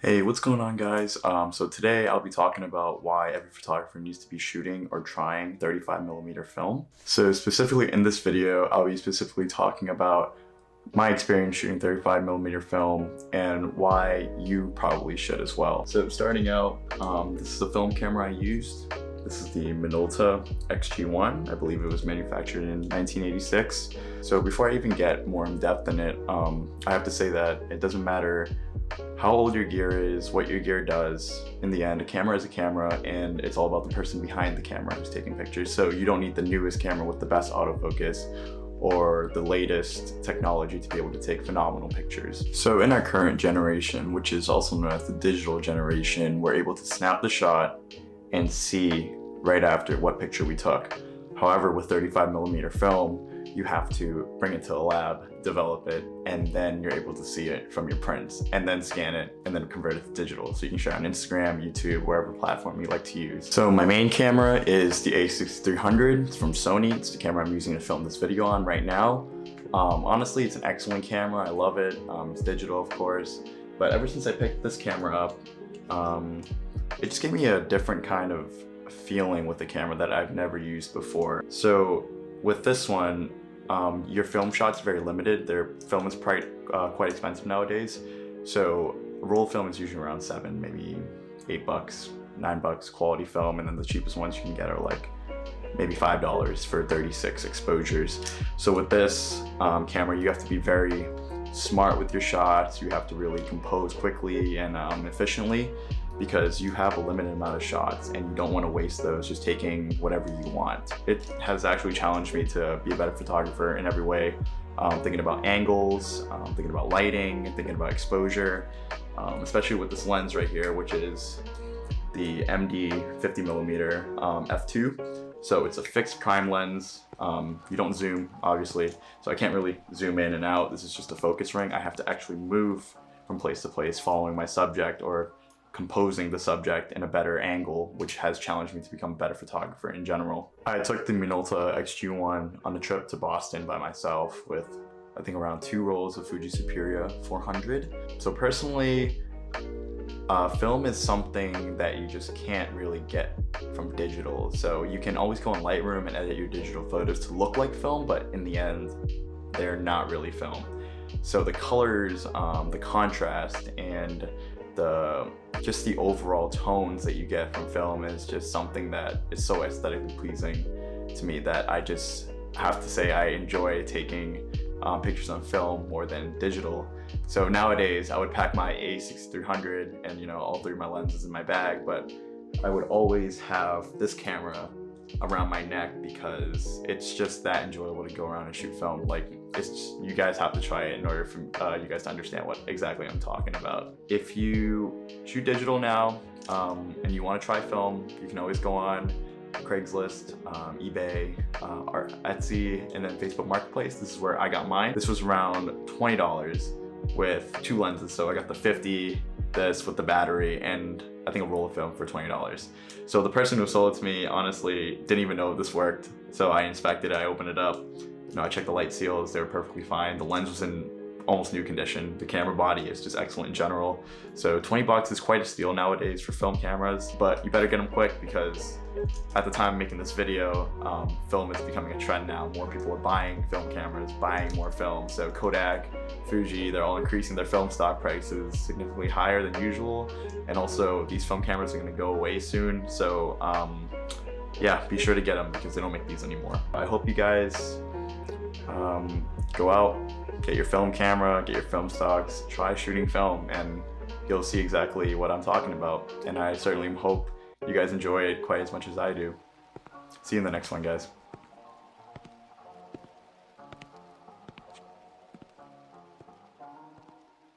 Hey, what's going on, guys? So today I'll be talking about why every photographer needs to be shooting or trying 35mm film. So specifically in this video, I'll be specifically talking about my experience shooting 35mm film and why you probably should as well. So starting out, this is the film camera I used. This is the Minolta XG1. I believe it was manufactured in 1986. So before I even get more in depth in it, I have to say that it doesn't matter how old your gear is, what your gear does. In the end, a camera is a camera, and it's all about the person behind the camera who's taking pictures. So you don't need the newest camera with the best autofocus or the latest technology to be able to take phenomenal pictures. So in our current generation, which is also known as the digital generation, we're able to snap the shot and see right after what picture we took. However, with 35mm film, you have to bring it to a lab, develop it, and then you're able to see it from your prints, and then scan it, and then convert it to digital. So you can share on Instagram, YouTube, wherever platform you like to use. So my main camera is the a6300. It's from Sony. It's the camera I'm using to film this video on right now. Honestly, it's an excellent camera. I love it. It's digital, of course. But ever since I picked this camera up, it just gave me a different kind of feeling with the camera that I've never used before. So with this one, your film shot's very limited. Their film is quite expensive nowadays. So roll film is usually around $7, maybe $8, $9 quality film, and then the cheapest ones you can get are like maybe $5 for 36 exposures. So with this camera, you have to be very smart with your shots. You have to really compose quickly and efficiently, because you have a limited amount of shots and you don't want to waste those just taking whatever you want. It has actually challenged me to be a better photographer in every way. Thinking about angles, thinking about lighting, thinking about exposure, especially with this lens right here, which is the MD 50mm f2. So it's a fixed prime lens. You don't zoom, obviously, so I can't really zoom in and out. This is just a focus ring. I have to actually move from place to place following my subject or composing the subject in a better angle, which has challenged me to become a better photographer in general. I took the Minolta XG1 on a trip to Boston by myself with, I think, around 2 rolls of Fuji Superia 400. So personally, film is something that you just can't really get from digital. So you can always go in Lightroom and edit your digital photos to look like film, but in the end, they're not really film. So the colors, the contrast, and just the overall tones that you get from film is just something that is so aesthetically pleasing to me that I just have to say I enjoy taking pictures on film more than digital. So nowadays I would pack my a6300 and all 3 of my lenses in my bag, but I would always have this camera around my neck because it's just that enjoyable to go around and shoot film. Like, you guys have to try it in order for you guys to understand what exactly I'm talking about. If you shoot digital now and you want to try film, you can always go on Craigslist, eBay, or Etsy, and then Facebook Marketplace. This is where I got mine. This was around $20 with 2 lenses. So I got the 50, this with the battery, and I think a roll of film for $20. So the person who sold it to me honestly didn't even know this worked. So I inspected it, I opened it up, I checked the light seals, they were perfectly fine. The lens was in almost new condition. The camera body is just excellent in general. So $20 is quite a steal nowadays for film cameras, but you better get them quick because at the time of making this video, film is becoming a trend now. More people are buying film cameras, buying more film. So Kodak, Fuji, they're all increasing their film stock prices significantly higher than usual. And also these film cameras are gonna go away soon. So yeah, be sure to get them because they don't make these anymore. I hope you guys go out, get your film camera, get your film stocks, try shooting film, and you'll see exactly what I'm talking about. And I certainly hope you guys enjoy it quite as much as I do. See you in the next one, guys.